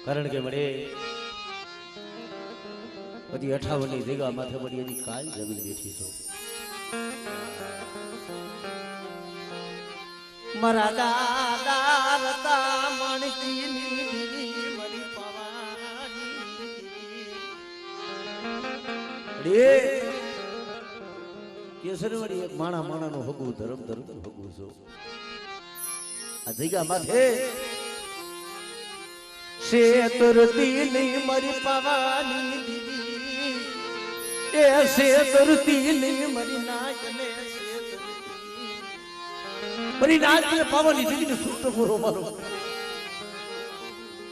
કારણ કે વડે બધી 58 ની જગ્યા માથે વળી એની કાલ જમીન બેઠી છો મારા દાદા રતા મણકીની દીદી મરી પવાની રે કેસર વળી એક માણા માણાનો હગું ધર્મ ધર્મ હગું છો આ જગ્યા માથે શેતરતી ની મરી પવાની દીદી એ શેતરતી ની મરી નાગને બની નાચ ને પાવાની દીદી ને સુતો પૂરો મારો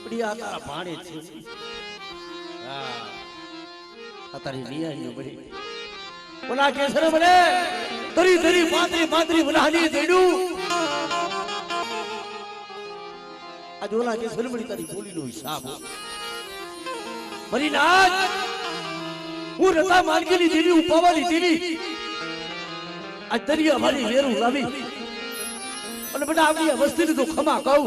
પડી આ તારા ભાણે છે હા આ તારી નિયાઈ નો બડી ઓલા કેસર બને તરી તરી પાતરી વલાની દેડું આ જોલા કેસર બની તારી બોલી નો હિસાબ બની નાચ હું રતા માર્ગીની દેવી ઉપાવાની દેવી આ દરિયા મારી વેરું લાવી અને બેટા આપણી વસ્તીને તો ખમા કહું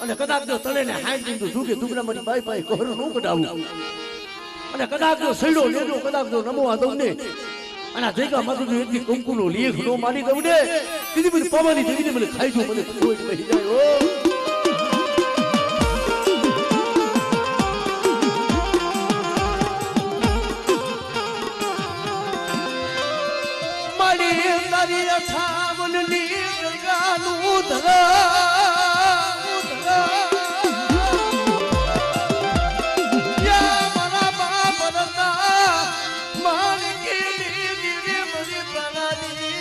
અને કદાચ જો તળે ને હાઈ દીધું દુગે દુગના મારી બાઈ બાઈ ઘર નું કઢાવું અને કદાચ જો સૈડો લેજો કદાચ જો નમવા દઉં ને અને આ જગ્યા માં તો એટલી કંકુનો લેખ નો મારી દઉં ને બીજી બધી પવાની દેવીને મને ખાઈ જો મને ખોટ બેસી જાય ઓ છાવન ની ગંગાનું ધરા મારા બાપ રતા માનકી દીદી મરી પવાની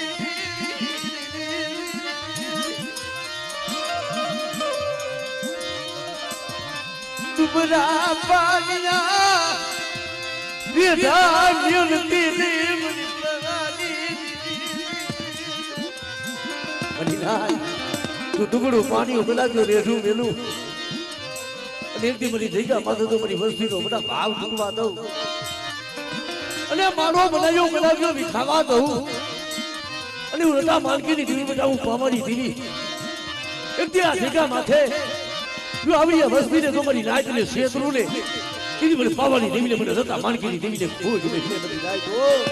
દુબરા પાનિયા વિધા નિયમતી મરી તું ટુકડું પાણી ઉગલાજો રેઠું મેલું અને એકથી મારી જગ્યા માથે તો મારી વસ્તીનો બધા ભાવ ચૂકવા દઉં અને મારો બનાવ્યો ખાવા દઉં અને હું રતા માલકીની દીવી બધા હું પાવાની દીવી એકથી આ જગ્યા માથે જો આવી વસ્તીને તો મારી નાચને શેતરું ને કીધી મને પાવાની દેવીને મને રતા માલકીની દેવીને ખોજ બેસીને બધી નાચ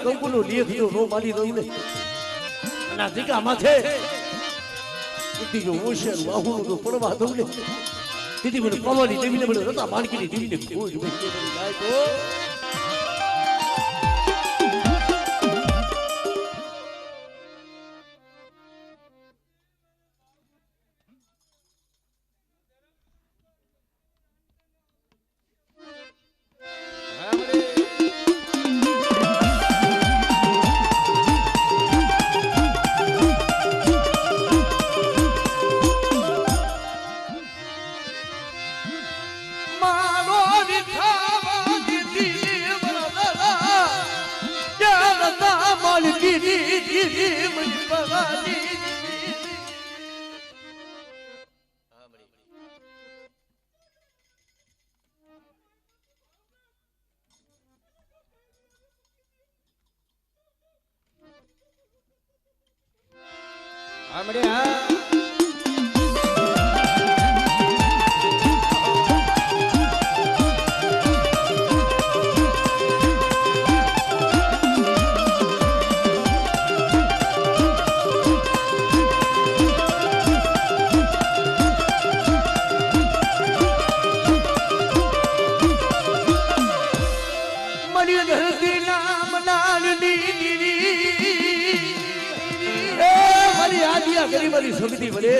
કંકુનો લેખ જો નો મારી દઉં ને અને આ દીકા માથે જો હોશિયાર વાહુનું તો પડવા દઉં ને દીદી મને પવાની દેવીને મને રતા માણકીની દેવીને ખોજ બેસી જાય તો ગરીબની સુગતી વડે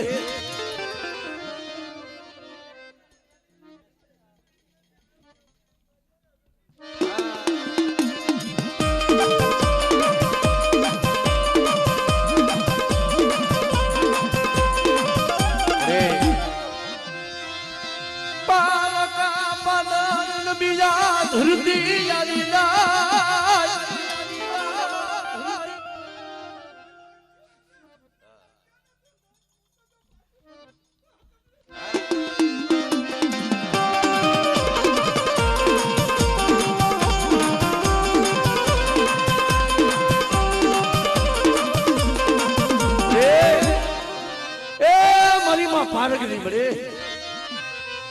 પારક નહીં મળે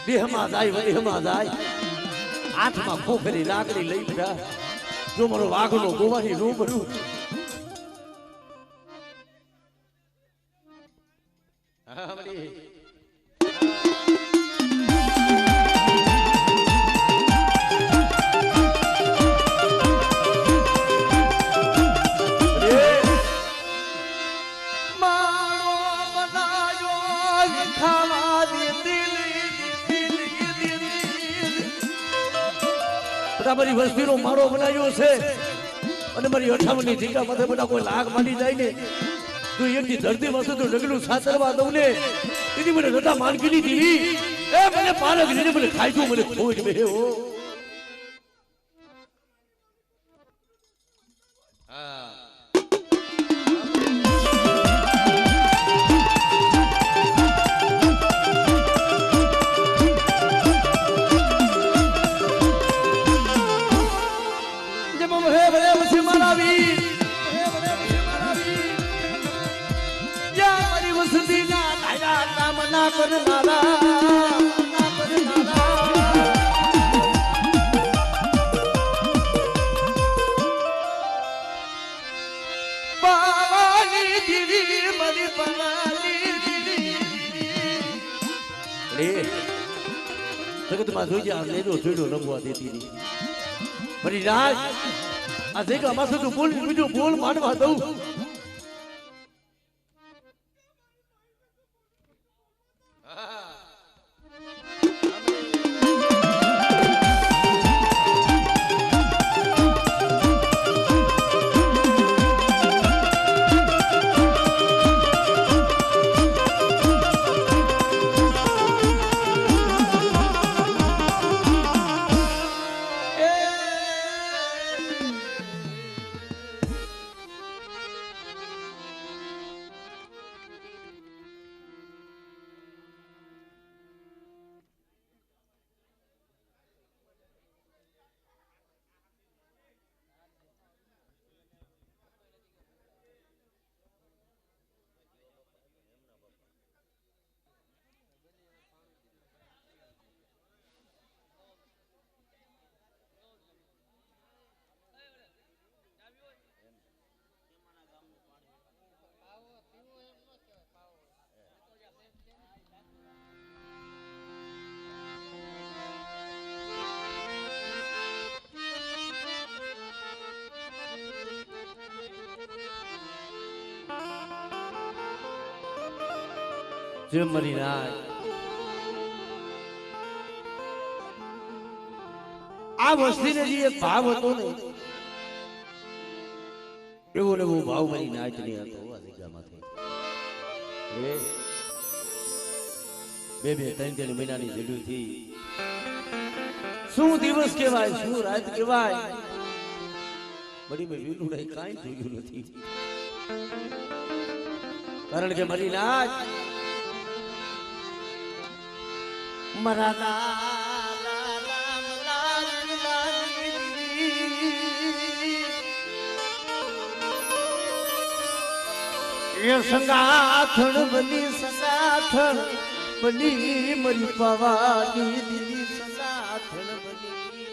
દેહમાં જાય વદેહમાં જાય હાથમાં ખોખરી લાકડી લઈ બેઠા જો મારો વાઘનો ગોવાની રૂબરૂ મારી વસ્તીનો માળો બનાવ્યો છે અને મારી 58ની ટીકા માથે બધા કોઈ લાગ માંડી જાય ને તો એકની ધરતી માં તો ડગલું સાતરવા દઉં ને એની મને રટા માનકીની દીવી એ મને પાલક ને મને ખાઈ છું મને ખોટ બે હો જગતમાં જોઈ જાય લેજો જોડો રમવા દેતી નહીં મારી રાજ આ જગ્યા માં તો બોલ બીજું બોલ માનવા દઉં જે મરી રાજ આ વસ્તીને જે એક ભાવ હતો ને એવો ને એવો ભાવ મારી નાચ ની હતો આ જગ્યામાંથી બે ત્રણ મહિનાની જરૂર થી શું દિવસ કહેવાય શું રાત કહેવાય બડી મેં વીલું નહીં કાંઈ જોયું નથી કારણ કે મારી નાચ મરા એ સંગાથણ બની સંગાથણ બની મરી પવાની દીદી સંગાથણ બની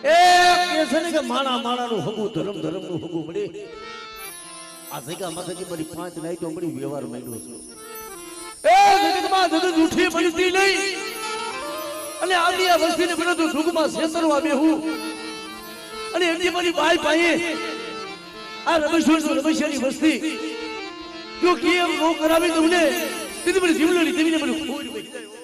એ કેસન કે માણા નું હગું ધર્મ નું હગું મળે આ જગ્યા માથે મારી 5 નાઈ તો મળી વ્યવહાર માંડ્યો છે એ જગતમાં જગત ઉઠી પડતી નહીં અને આલી આ વસ્તીને બધું દુઃખમાં સેતરવા બેહું અને એની મારી બાઈ પાયે આ રમેશ્વરની વસ્તી જો કેમ નો કરાવી દઉં ને તેથી મને જીવલોની દેવીને મને ખોટ પડી જાય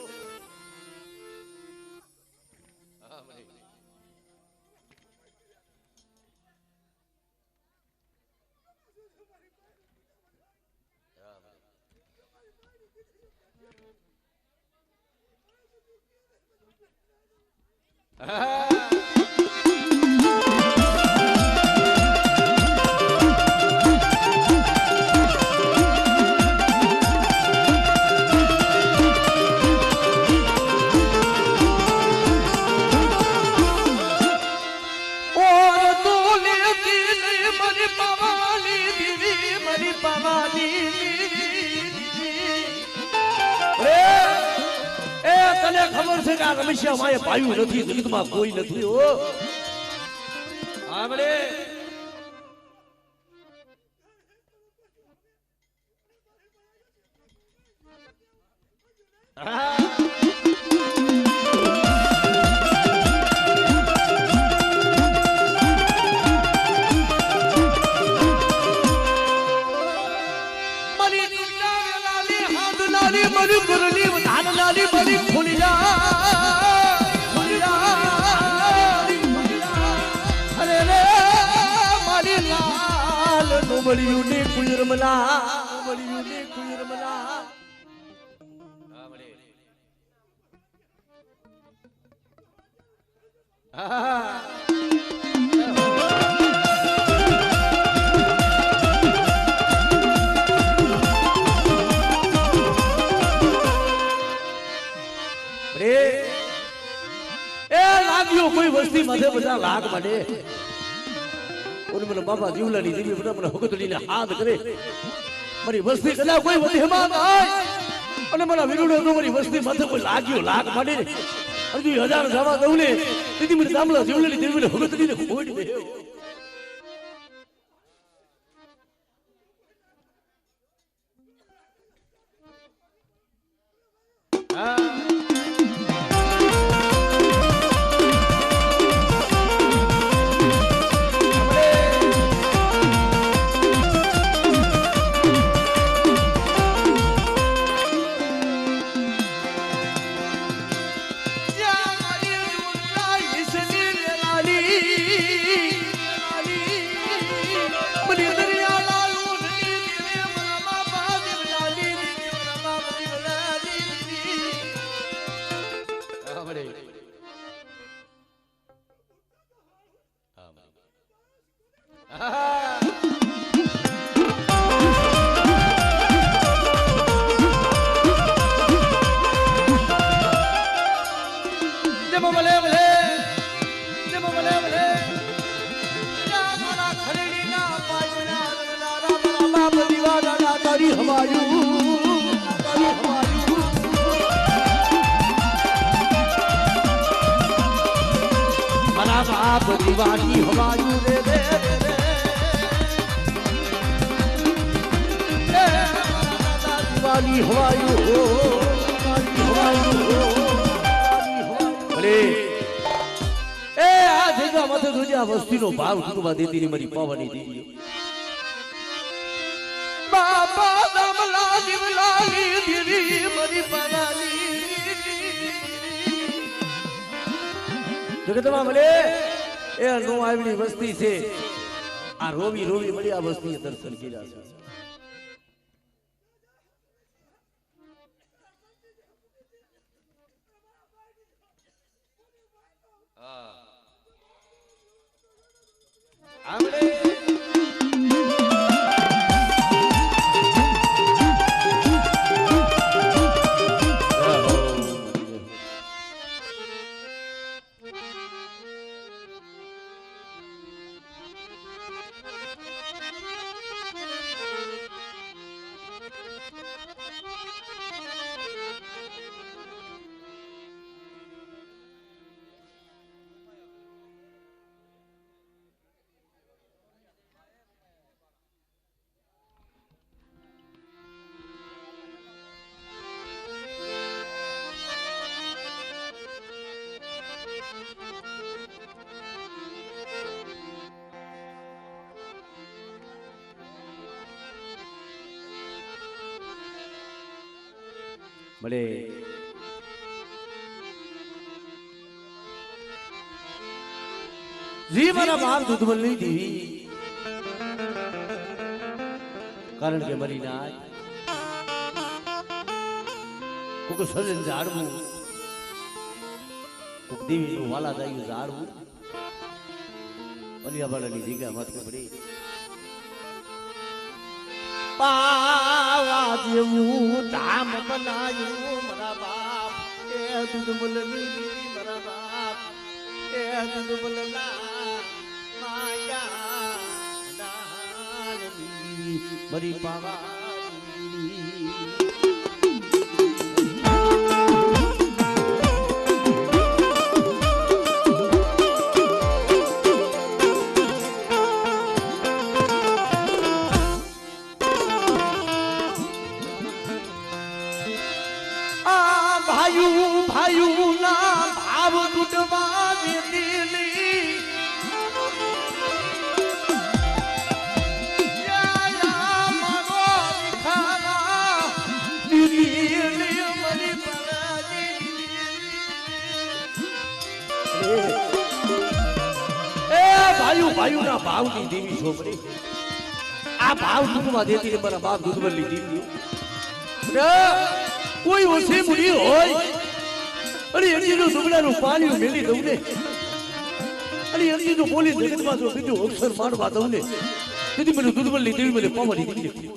ખબર છે કે આ રમેશિયા માએ પાયું નથી, જગતમાં કોઈ નથી હો. આપણે મળ્યું ને કુયરમલા, મળ્યું ને કુયરમલા. લાગ્યો કોઈ વસ્તી માથે બધા લાગ માંડે. મને બાબા જીવલાની દેવી બધા મને હકતડીને હાથ કરે. મારી વસ્તી કદાચ કોઈ વધેમાં થાય અને મારા વિરુદ્ધ તો મારી વસ્તી માથે કોઈ લાગ્યો લાગ માંડે ને હજુ 1000 જવા દઉં ને તેથી મને દામલા જીવલાની દેવી મને હકતડીને ખોડી દે. બાપ દીવાની હવાયું રે રે દીવાની હવાયું ભલે એ આ જગ્યા માથે જોજે આ વસ્તીનો ભાવ ટૂંકમાં દેતી ની મારી પાવાની દેવી બાપા દમલા દીવલાલી દીવી મારી પાવાની જગતમાં ભલે એ નો આવડી વસ્તી છે આ રોવી રોવી મળી આ વસ્તી દર્શન કર્યા છે ભલે જી મારા બાપ દૂધમલની દેવી કારણ કે મરી ના કોક સજન ઝાડવું કોક દેવીનું વાલા દાયું ઝાડવું પરિયાવાળાની જગ્યા માથે પડી પાવા જેવું ધામ બનાયું મારા બાપ એ દૂધમલની દેવી મારા બાપ એ દૂધમલના માયા દાનની મરી પાવાની ભાઈઓના ભાવ તૂટવા દીધી ભાઈઓના ભાવની દેવી છોકરી આ ભાવ દૂધમાં દેતી મારા બાપ દૂધમાં લીધી કોઈ ઓછી બુરી હોય અને એની જો દુબળાનું પાણી મેલી દઉં ને અને એની જો બોલી જગતમાં જો બીજું અક્ષર માનવા દઉં ને તેથી મને દૂધમાં લીધી મને પાવાની દીધી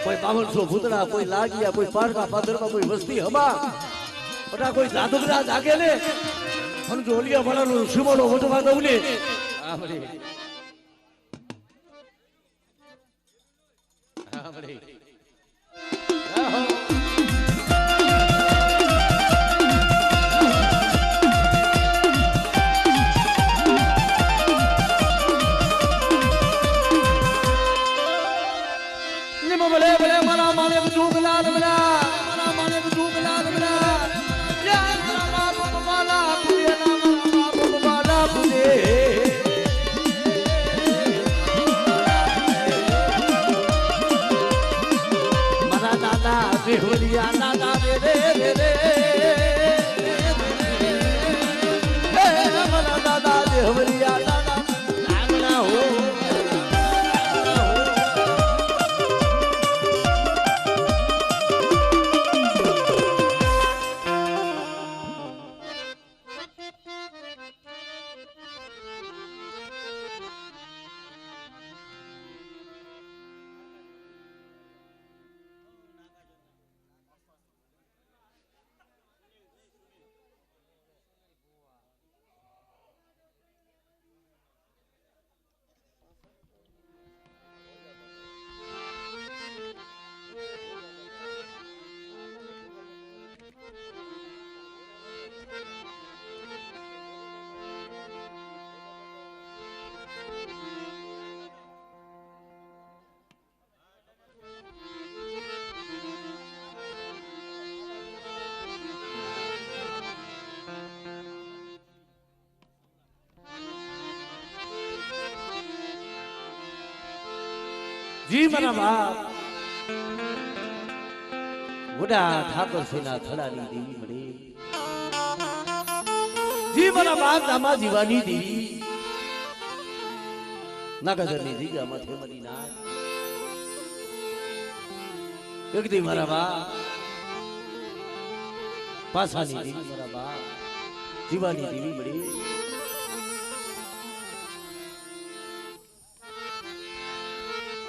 કોઈ 5200 ભૂતડા કોઈ લાગિયા કોઈ પારકા પાદરમાં કોઈ વસ્તી હબા બધા કોઈ જાદુગરા જાગે ને અને જો ઓલિયા વાળાનો શિવડો વટવા દઉં ને આ બડી આ બડી જી મારા બાપ વડા ઠાકોર સેના થડાની દેવી મળે જી મારા બાપ દામા જીવાની દેવી નાગાજરની જગ્યા માથે મળી ના એક દી મારા બાપ પાસાની દેવી મારા બાપ જીવાની દેવી મળી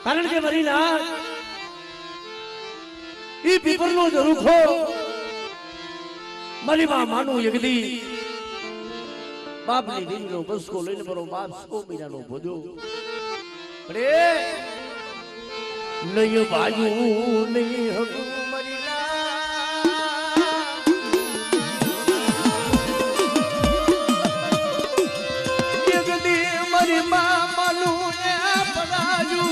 કારણ કે મારી ના ઈ પીપરનો ઝરૂખો મારી માં માનું યગદી બાપની દીકરીનો બસકો લઈને મારો બાપ 100 મહિનાનો ભોજો અરે નહીં બાજુ નહીં હકુ મારી ના યગદી મારી માં માનું ને પડાજુ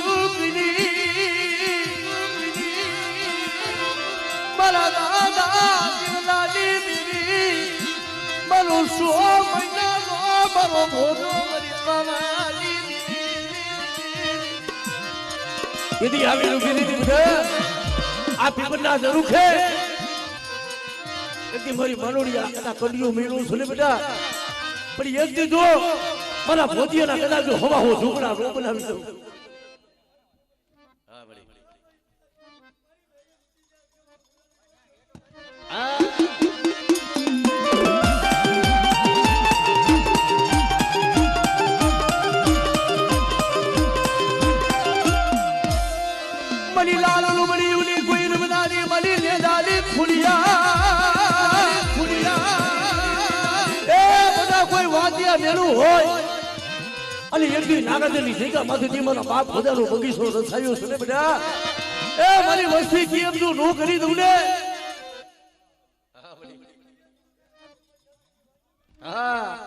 સો મહિનાનો મારો ભોજો મરી પાવાની કીધી આવી રૂપી દીધી છે આ પીપરના ઝરૂખે એકદી મારી માનોડિયા કદા કડિયો મેળું છું ને બેટા પણ એક દી જો મારા ભોજીયાના કદાચ હવા હો ઝૂકડા રો બનાવી દઉં હા બડી મલી લાલ બડી ઉલી કોઈ બના દી મલી લે દાદી મેલું હોય અને એકદી નાગાદેની જગ્યા માંથી મારા બાપ બધાનો બગીચો રચાયો છે ને બેટા એ મારી વસ્તી કેમ તું નો કરી દઉં ને હા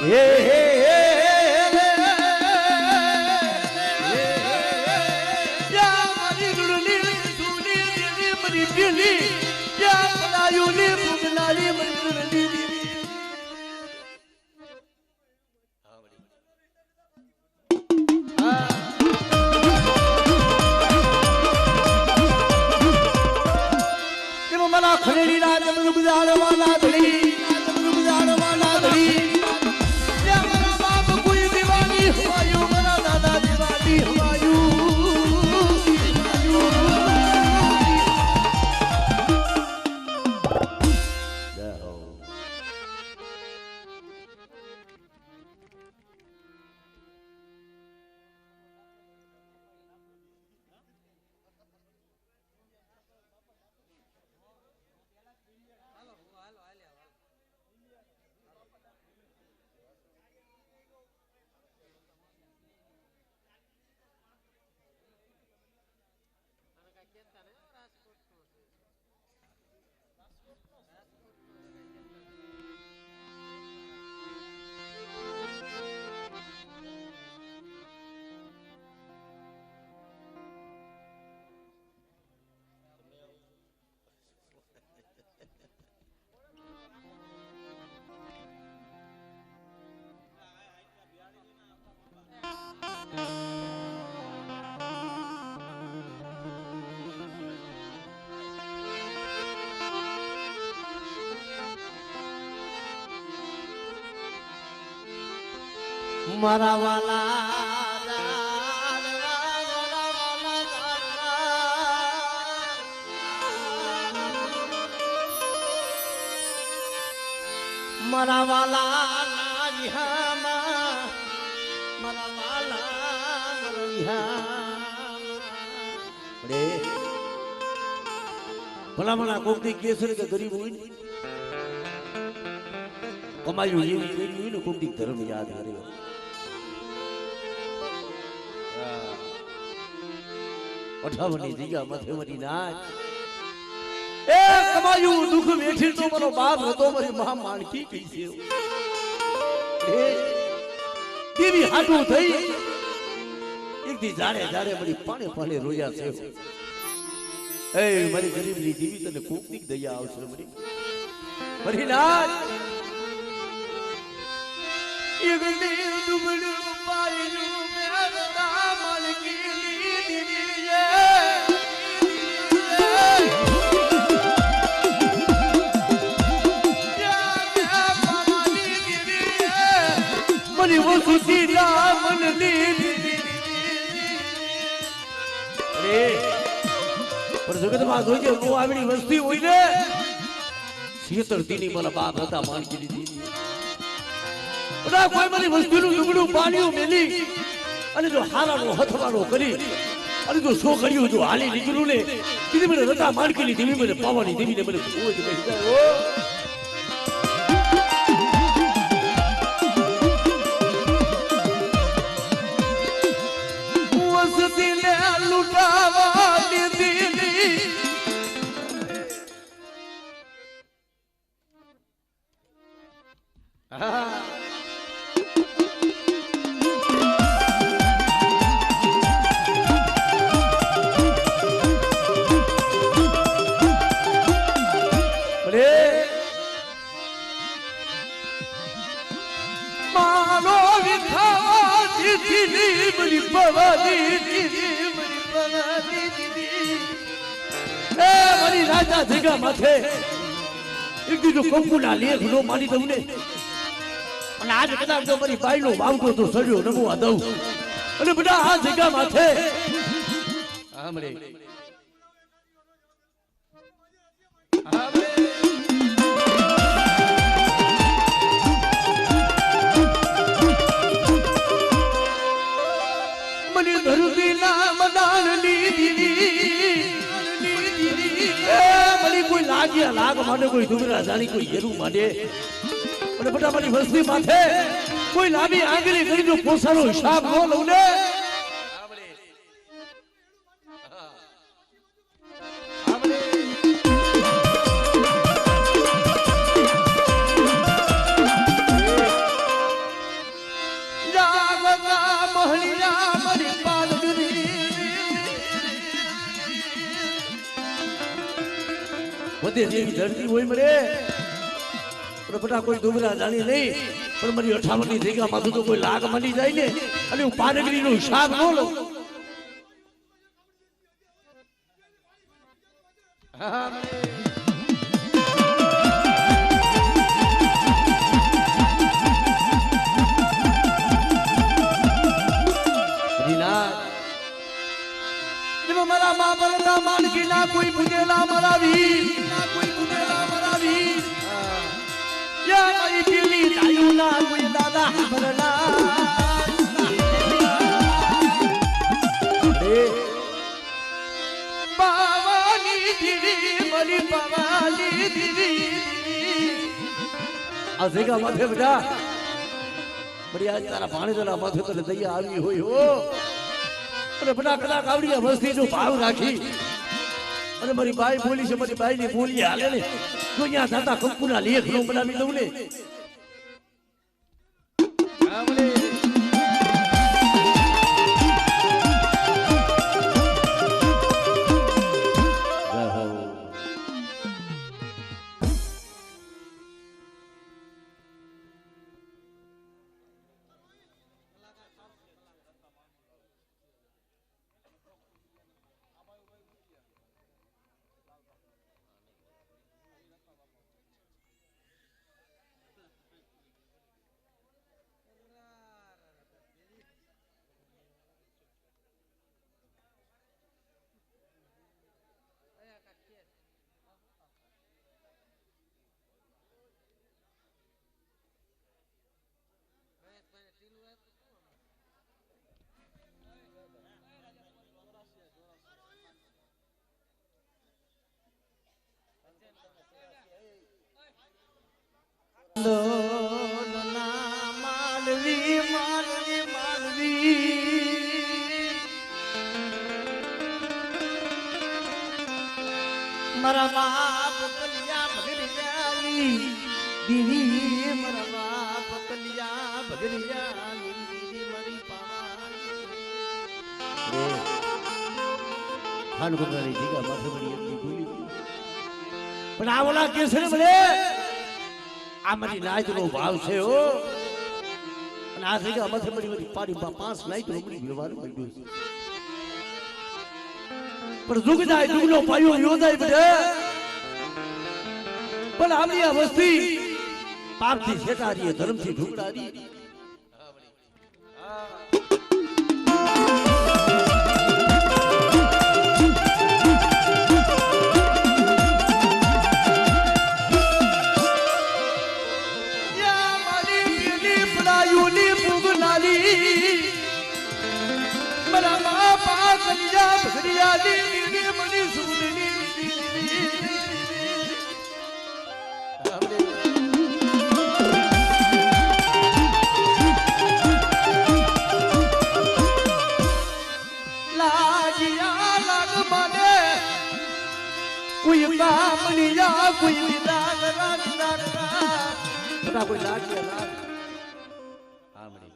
હે હે ખરેડી ના જમન ગુજારવાના ધડી જમન ગુજારવાના ધડી યા મારા બાપ કોઈ દીવાની હવાયું મારા દાદા દીવાની હવાયું જય હો મારા વાલા મારા વાલા મારા વાલા ભલા કોકની કેસર કે ગરીબ હોય ને કમાયું એવી ને કોકની ધર્મ યાદ હાર્યો અઠાવની જગ્યા માથે મરી નાચ એ કમાયું દુઃખ વેઠી તો મારો બાપ હતો મારી મા માણકી કઈ છે એ દેવી હાટું થઈ એક દી જાડે જાડે મારી પાણે પાણે રોયા છે એ મારી ગરીબની દેવી તને કોકની દયા આવશે મરી નાચ એક દેવ દુબળું પાયું મેરતા માણકી મની વસુતી રામન લીધી પણ જગતમાં જોઈજે નો આવડી વસ્તી હોય ને શીતળતીની મારા બાપ હતા માણકી દીધી બધા કોઈ મારી વસ્તીનું દુબળું પાણીઓ મેલી અને જો હારાનો હથવારો કરી અને જો શો કર્યું જો હાલી નીકળ્યું ને કીધી મને રતા માણકીની દેવી મને પાવાની દેવીને મને કોઈ જ બેસી જાય વસતીને લૂંટાવા દીધી મારો વિખા દીધી બની પવાની દીધી બની પવાની દીધી એ મારી રાજા જગ્યા માથે એક દીધું કંકુના લેખ નો માની દઉં ને અને આજ કદાચ જો મારી બાઈનો વાવતો તો સડ્યો નમવા દઉં અને બધા આ જગ્યા માથે આમરે મને ધરતી ના મદાન લીધી મારી કોઈ લાગ્યા લાગ માટે કોઈ ડુંગરા જાણી કોઈ હેરું માંડે અને બટા મારી વસ્તી માથે કોઈ લાંબી આંગળી કરીને પોસાનો હિસાબ ન લઉં ને વધે જેવી ધરતી હોય મરે પણ બટા કોઈ ડુંગરા જાણી નહીં પણ મારી 58 ની જગ્યા માંથી તો કોઈ લાગ મળી જાય ને અને હું પાનગરી નો હિસાબ ન લઉં મારા મા બળના માનકી ના કોઈ પૂજેલા મરાવી ના કોઈ પૂજેલા મરાવી યા મારી દિલ્હી દાયુ ના કોઈ દાદા બળના પાવાની દીદી મારી પાવાની દીદી આ જગ્યા માથે બેટા બડી આજ તારા ભાણેજના માથે તો દયા આવી હોય હો અને બડા કદાચ આવડી વસ્તી નો ભાવ રાખી અને મારી બાઈ બોલી છે મારી બાઈ ની બોલી હાલે ને તો અહીંયા દાદા કંકુના લેખ નો બનાવી દઉં ને માલવી માલવી માલવી મારા બાપ કલિયા ભગરિયાલી દીદી મારા બાપ કલિયા ભગરિયાલી દીદી મારી પાવાની ખાન કોકરાની જગ્યા માથે મારી એટલી ભૂલી પણ આ ઓલા કેસે ને ભલે આ મારી નાઈટ નો ભાવ છે હો અને આ જગ્યા માથે મારી પાડી 5 નાઈટ નો મળી વ્યવહાર મળ્યો છે પણ દુઃખ જાય દુઃખનો પાયો યોજાય બધે પણ આપણી આ વસ્તી પાપથી છેટારી ધર્મથી ઢુકડારી કોઈ કામલિયા કોઈ દાદ રાગ દાદ રાગ કોઈ લાગ્યા લાગ આમડી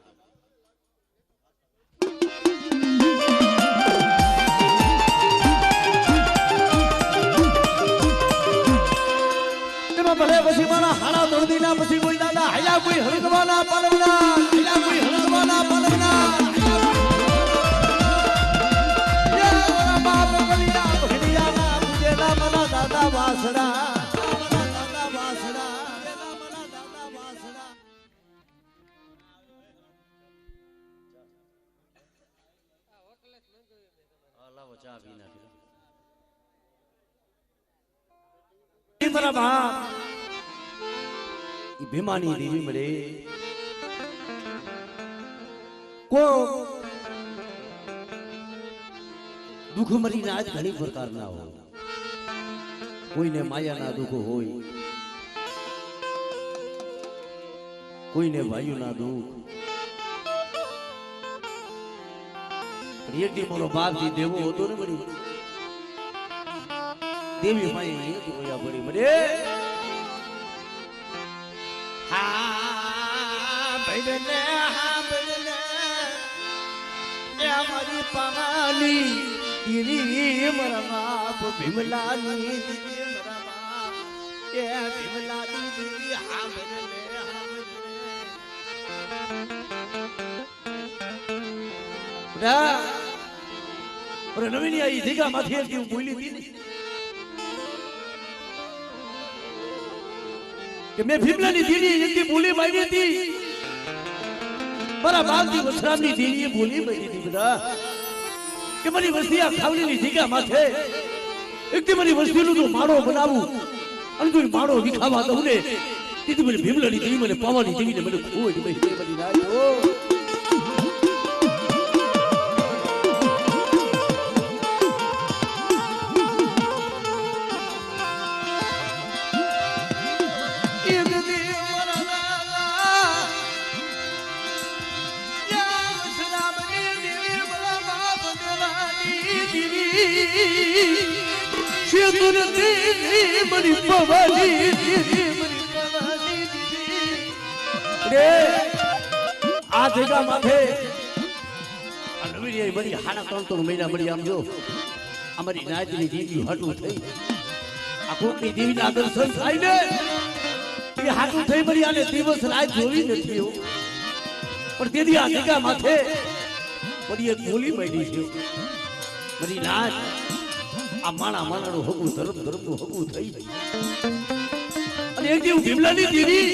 ભલે પછી મારા હાડા દોડીના પછી કોઈ દાદા હયા કોઈ હળગવાના પાલવના હયા કોઈ હળગવાના પાલવના યા બાપ કલિયા ભડિયાના પૂજેલા મારા દાદા વાસડા મારા દાદા વાસડા મારા દાદા વાસડા લાવો ચા પી નાખી મારા બાપ ભીમાની દેવી મળે કો દુઃખ મરીને આજ ઘણી પ્રકારના હોય કોઈને માયાના દુઃખ હોય, કોઈને ભાઈઓના દુઃખ, એક દી મારો બાપજી દેવો હતો ને બધી દેવી માએ એક હોયા પડી બડે હા ભાઈને એ મારી પામાની દીદી મારા બાપ ભીમલાની દીદી મારા બાપ એ ભીમલાની દીદી હા ભાઈને નવીની આ જગ્યા માંથી એક બોલી હતી કે મેં ભીમલાની દીદી એક બોલી મારી હતી, મારા બાપજી વસરામની દીદી બોલી મારી હતી બધા કે મારી વસ્તી આ ખાવલીની જગ્યા માથે એક દી મારી વસ્તીનું તો માળો બનાવું અને તું માળો વિખાવા દઉં ને તેથી મને ભીમલાની દેવી મને પાવાની દેવીને મને ખોજ બની નાખ્યો. આ જગ્યા માથે નવીની બધી હાડા 3 મહિના મળી આમ જો અમારી નાયતની દેવી હાટું થઈ આ કોકની દેવીના દર્શન થાય ને એ હાટું થઈ મળી આને દિવસ રાત જોઈ નથી પણ તેથી આ જગ્યા માથે બધી એક બોલી પડી છે બધી નાચ આ માણાનું હગું ધર્મનું હગું થઈ અને એક દિવસ ભીમલાની દેવી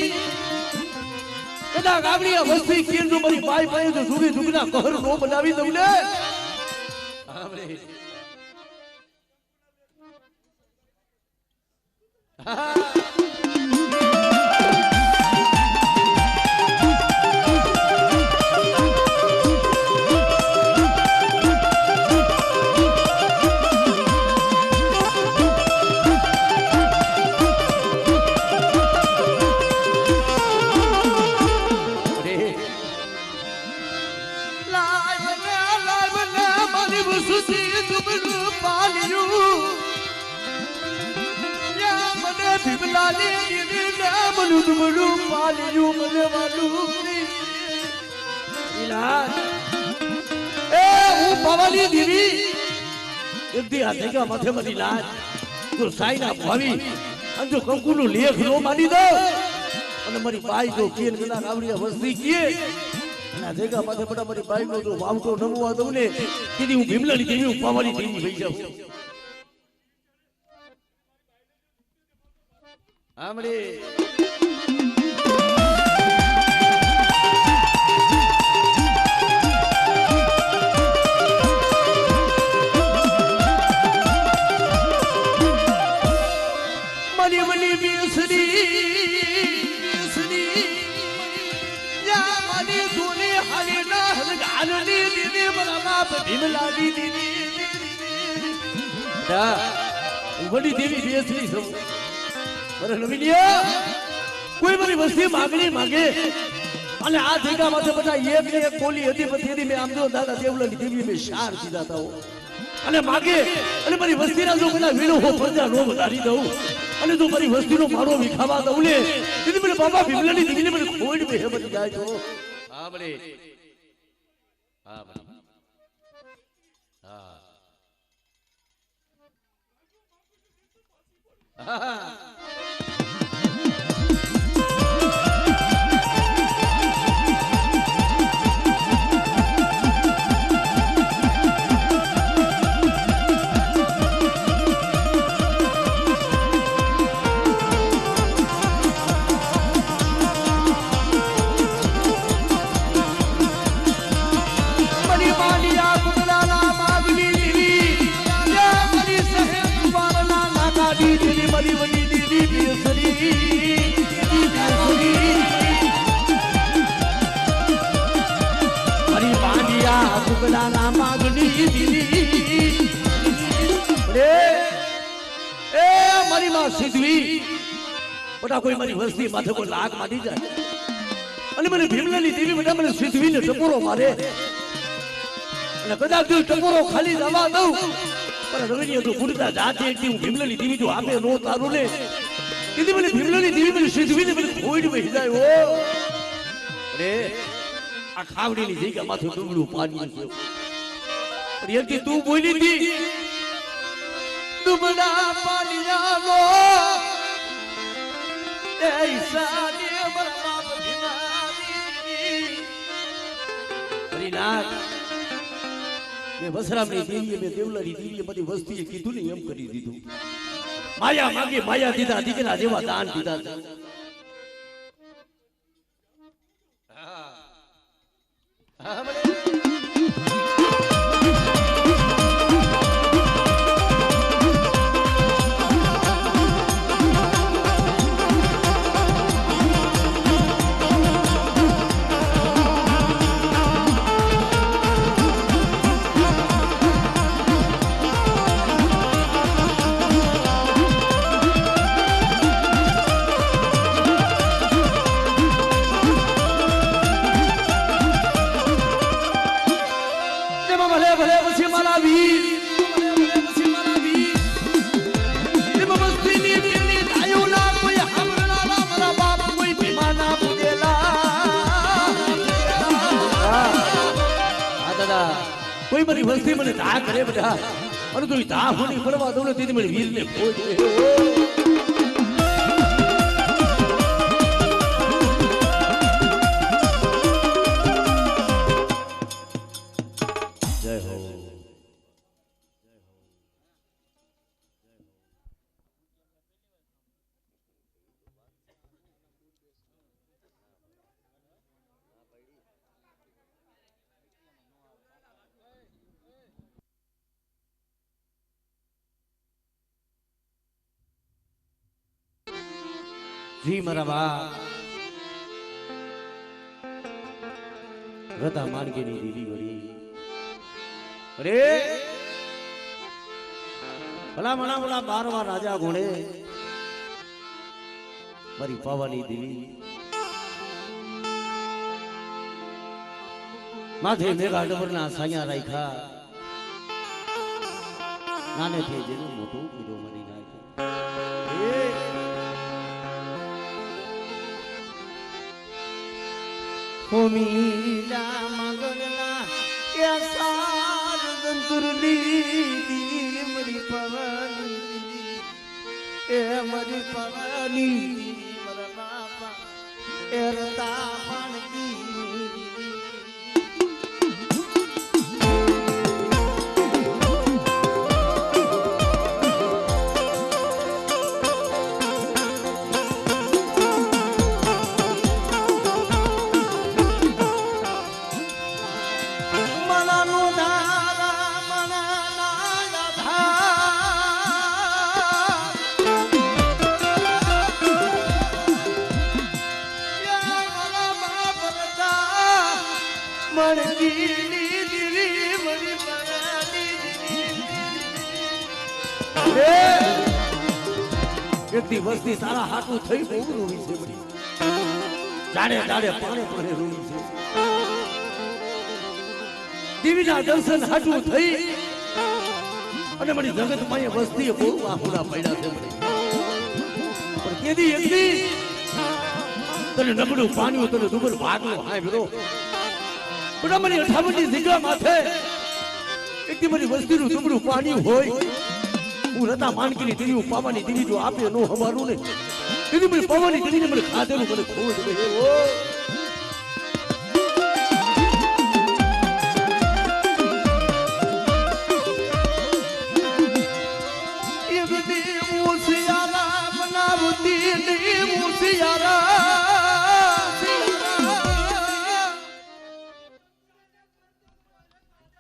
કદાચ આપણી આ વસ્તી કેન્દ્ર મારી પાય પાય તો જુગી જુગના કહર નો બનાવી દઉં ને લેખ નો માની દો અને મારી બાઈ જો કે આવડી વસ્તી કીએ અને આ જગ્યા માથે બડા મારી બાઈ નો જો વાવટો નમવા દઉં ને કીધી હું ભીમલાની દેવી હું પાવાની દેવી થઈ જાઉં. આમડે વડી દેવી બેસરી છું અરે નવીલિયા કોઈ મારી વસ્તી માગણી માંગે અને આ જગ્યા માથે બધા એક ને એક કોલી હતી પછી મેં આમ જો દાદા દેવલાની દેવી મેં શાર દીધા હતા અને માગે અને મારી વસ્તીના જો પેલા વીણો હો પ્રજા નો વધારી દઉં અને જો મારી વસ્તીનો મારો વિખાવા દઉં ને તેથી મને બાબા ભીમલાની દેવીને મને ખોડ બે બની જાય તો હા બડે હા બડે મારી માં સિદ્ધવી બટા કોઈ મારી વસ્તી માથે કોઈ લાગ મારી જાય અને મને ભીમલાની દેવી બટા મને સિદ્ધવીને ટપોરો મારે અને કદાચ જો ટપોરો ખાલી જવા દઉં પણ રવિની તો પૂરતા જાતે એકથી હું ભીમલાની દેવી જો આપે નો તારું ને તેથી મને ભીમલાની દેવી મને સિદ્ધવીને મને ખોઈડ વહી જાય ઓ અરે આ ખાવડીની જગ્યા માથું ડુંગળું પાણી છે પણ એકથી તું બોલી હતી ડુબડા પાણીયાનો એસા ને બરબાદ વિનાની હરિનાથ મેં વસરામની દેવીએ મેં દેવલાની દેવીએ બધી વસ્તીએ કીધું ને એમ કરી દીધું માયા માગે માયા દીધા દીકરા જેવા દાન દીધા કોઈ મારી વસ્તી મને ધા કરે બધા અને તું ધા હોની પડવા દઉં ને તેથી મને વીરને ખોજ જય હો જી મારા બા રતા માર્ગેની દીદી વળી અરે ભલા મણા ભલા 12 રાજા ઘોડે મારી પાવાની દેવી માથે મેઘા ડબરના સાયા રાખ્યા નાને થી જેનું મોટું પીરો મની નાખ્યો હોમીલા મગનના યાસાર દંતુરલી મરી પવાની એ મરી પવાની મરના પા એરતા પાણકી એકથી વસ્તી તારા હાથું થઈ બહુ રોવી છે બધી જાડે જાડે પાણે પાણે રોવી છે દેવીના દર્શન હાથું થઈ અને મારી જગત માં વસ્તી બહુ આહુડા પડ્યા છે પણ કેદી એકદી તને નબળું પાણી તને દુબર ભાગલો હાય બરો પણ મારી 58ની જગ્યા માથે એકદી મારી વસ્તીનું દુબળું પાણી હોય હું રતા માનકીની દેવી પાવાની દેવી જો આપે નો હવારું ને તેથી મને પાવાની દેવીને મને ખાધેલું મને ખોજ રહે ઓ એક દી મુસિયારા બનાવતી ની મુસિયારા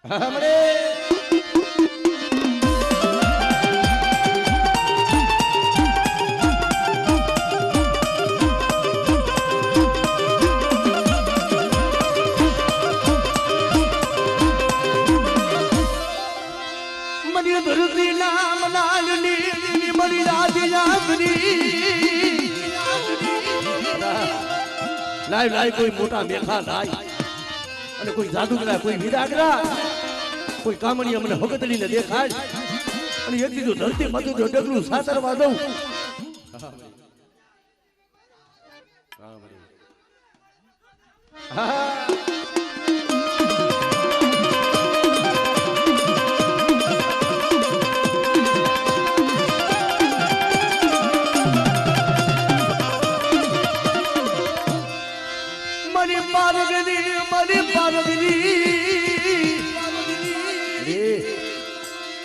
હમણે લાય લાય કોઈ મોટા મેખા લાય અને કોઈ જાદુગરા કોઈ વિરાગરા કોઈ કામણી અમને હગતડીને દેખાય અને એક દીધું ધરતી માંથી જો ડગલું સાતરવા દઉં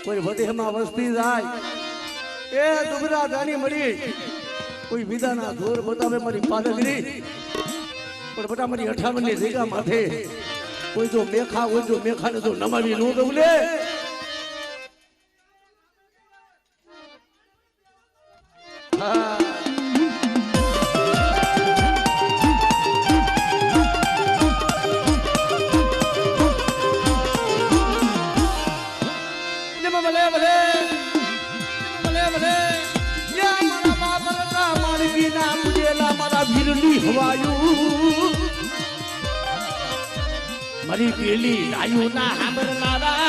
કોઈ વધેમાં વસ્તી જાય એ દુબરા જાણી મળી કોઈ વિદાના જોર બતાવે મારી પાદગરી પણ બટા મારી 58 ની જગ્યા માથે કોઈ જો મેખા હોય જો મેખાને તો નમાવી ન દઉં લે મારી પેલી ડાયું ના હાંભળનારા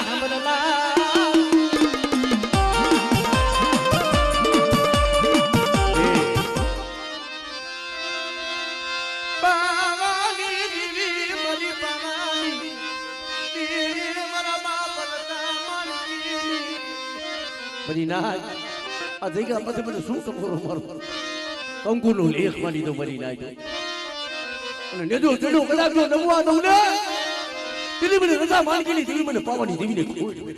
બરી ના આ જગ્યા પછી મને શું કરો મારો કંકુનો લેખ માની દો બરી ના અને નેજો ચડો કદાચ જો નમવા દઉં ને તેની મને રજા માંગીની દેવી મને પાવાની દેવીને ખોઈ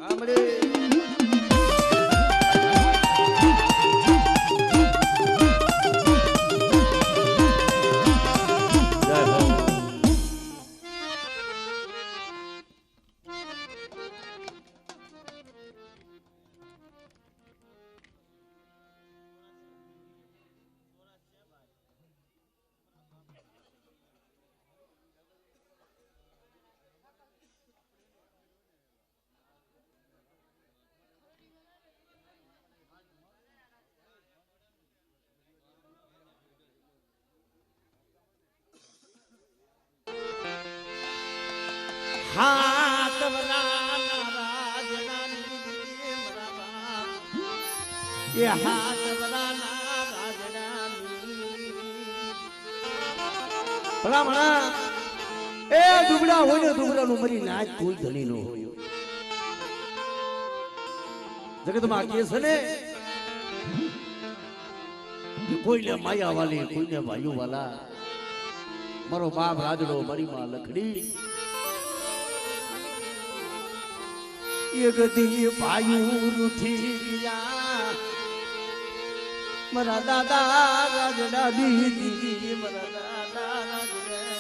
આમરે હાથ વરાના રાજનાની મરાવા એ હાથ વરાના રાજનાની ભલામણા એ દુબળા હોય ને દુબળાનું મરી નાચ કોઈ ધણી નો હોય જગતમાં કે છે ને કોઈને માયા વાલી કોઈને વાયુ વાલા મારો બાપ રાજડો મારી માં લખડી એક દી પાયું રૂઠી ગયા મારા દાદા રાજડા દીદી મારા દાદા રાજડા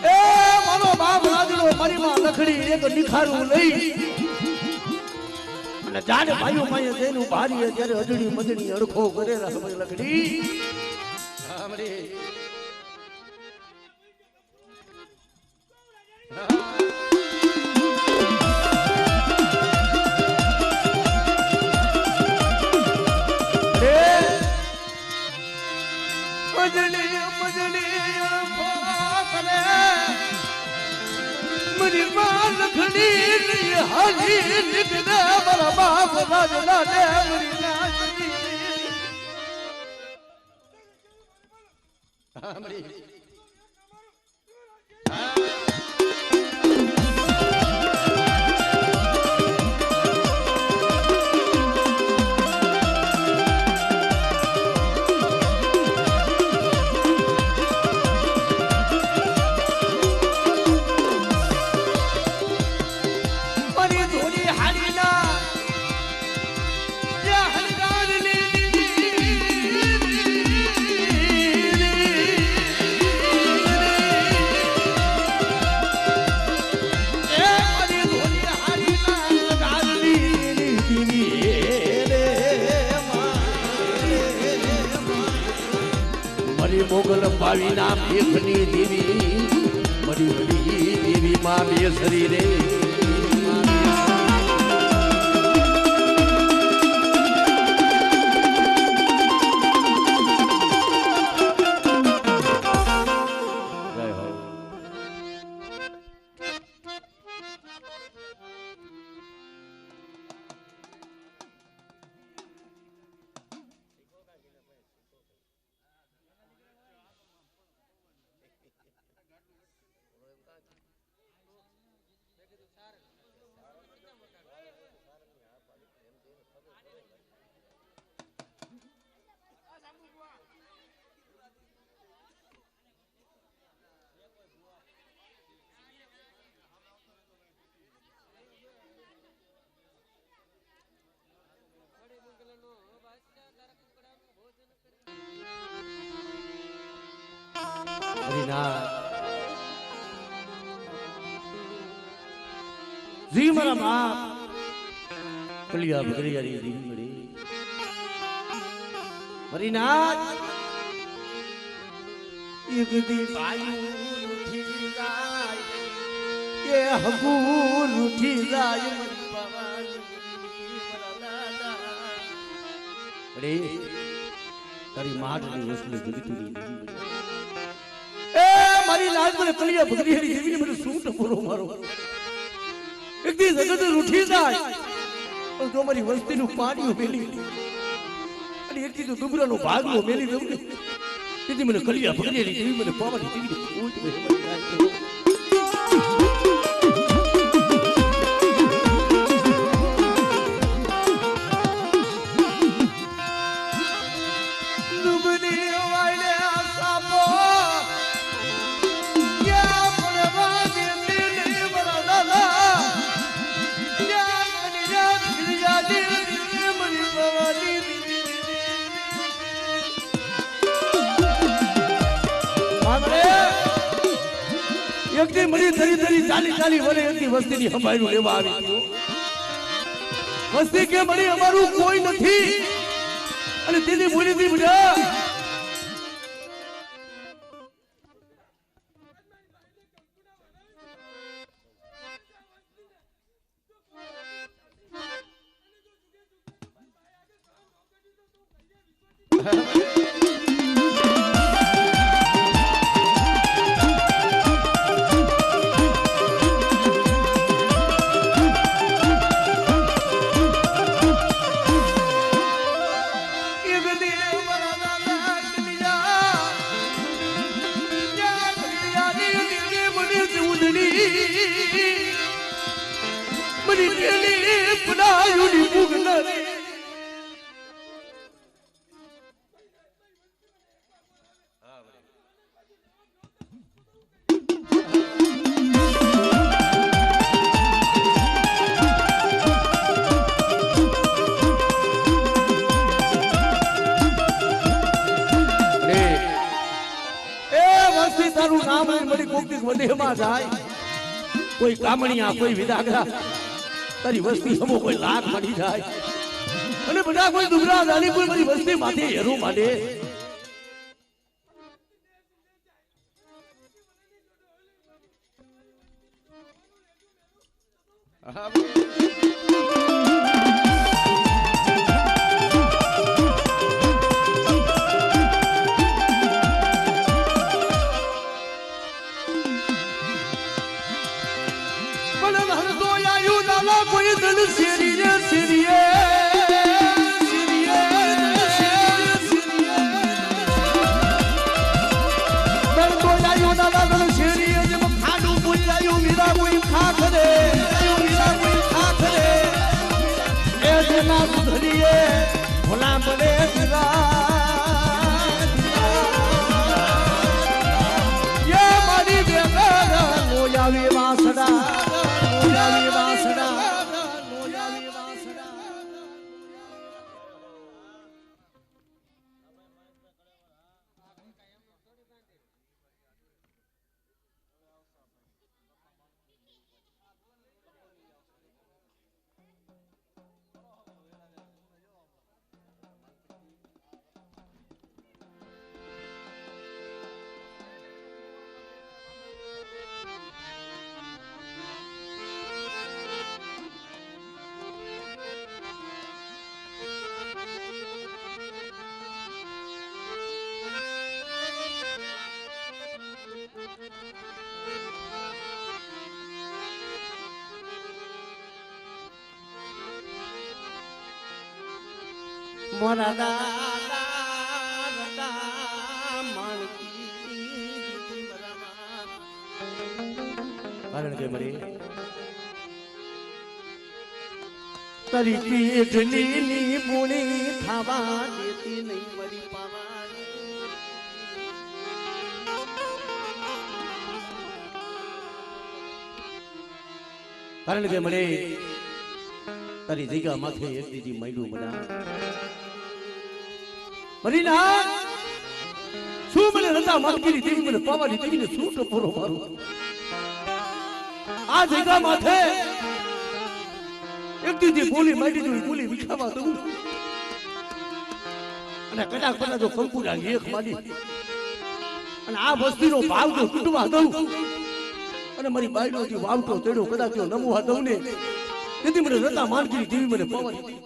એ મારો બાપ રાજડો મારી માં લખડી એક નિખારું લઈ જાને ભાઈઓ માએ તેનું ભારી ત્યારે અજડી મજડી અડખો કરે રહે લકડી સામરે મજડી મજડી અડખો કરે મરી માં લખડી હાલી નીકળે મારા બાપ રાજના દેવરી નાચી આમરી મોગલ પાવી નામ એકની દેવી મરી મરી દેવી માં બે શરીરે જી મારા બાપ કલિયા બગરિયારી જી મળી હરિનાથ એક દી ભાઈ ઉઠી જાય એ હબુર ઉઠી જાય અરે તારી માટની વસ્તુ જગતની એ મારી લાજ મને કલિયા બગરિયારી દેવીને મને શું ટપોરો મારો એક દી જગત ઉઠી જાય પણ જો મારી વસ્તીનું પાણી મેલી અને એક દી તો ડુબરાનો ભાગનો મેલી દઉં ને તેથી મને કલિયા ભગરેલી દેવી મને પાવાની દેવી એકદી મળી તરી તરી ચાલી વરે એકદી વસ્તીની સંભાળ્યું લેવા આવી વસ્તી કે મળી અમારું કોઈ નથી અને તેની બોલી દી બડા કોઈ કામણિયા કોઈ વિદાગરા તારી વસ્તી સમો કોઈ લાખ મળી જાય અને બધા કોઈ દુબરા દાની કોઈ મારી વસ્તી માથે હેરો માટે મોરા દાદા રતા માણકી કારણ કે મરી તારી પીઠની પૂણી થાવા દેતી નહીં મરી પાવાની કારણ કે મને તારી જગ્યા માથે એક દીદી મળ્યું મના મરીના શું મને રતા માલકીની દેવી મને પાવાની દેવીને શું ટપોરો મારું આ જગ્યા માથે એક દીદી બોલી માંડી દઉં બોલી વિખાવા દઉં અને કદાચ કદાચ જો કંકુડા લેખ મારી અને આ વસ્તીનો ભાવ જો તૂટવા દઉં અને મારી બાયનો જે વાવટો તેડો કદાચ જો નમવા દઉં ને તેથી મને રતા માલકીની દેવી મને પાવાની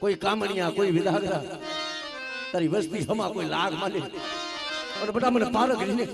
કોઈ કામણિયા કોઈ વિધાગરા તારી વસ્તી હમા કોઈ લાગ માલે અને બધા મને પાર કરીને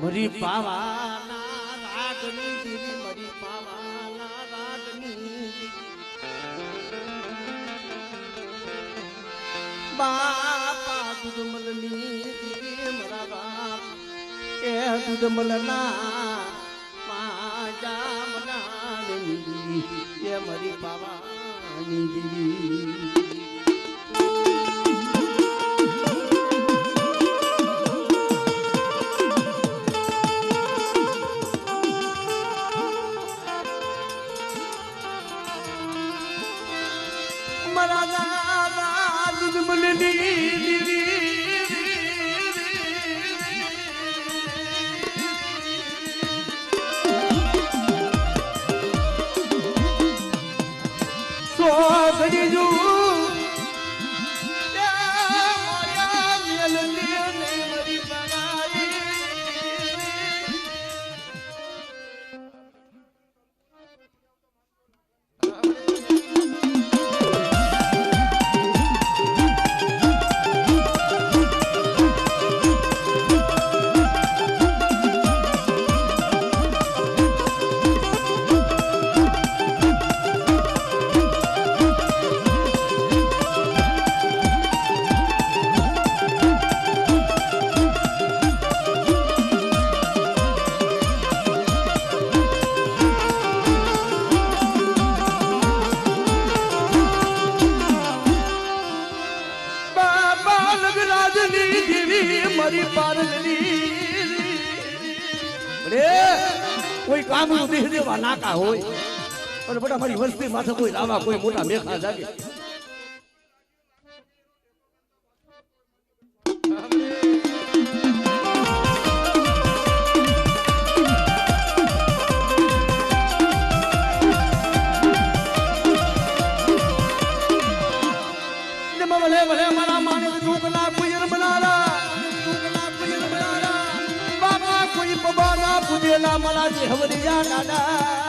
મરી પાવાના રાગની દેવી મરી પાવાના રાગની બાપા દુર્મલની દેવી મરા બાપ કે દૂધ મલના માજા મનાની એ મારી પાવાની દીદી કોઈ કામ નું દેહ દેવા નાકા હોય અને બધા મારી વસ્તી માથે કોઈ લાવા કોઈ મોટા મેખા જાગે ભલે ભલે મારા માણસ દુઃખના કુયર બનારા બાબા કોઈ પબાના પૂજેલા મારા જે હવરિયા દાદા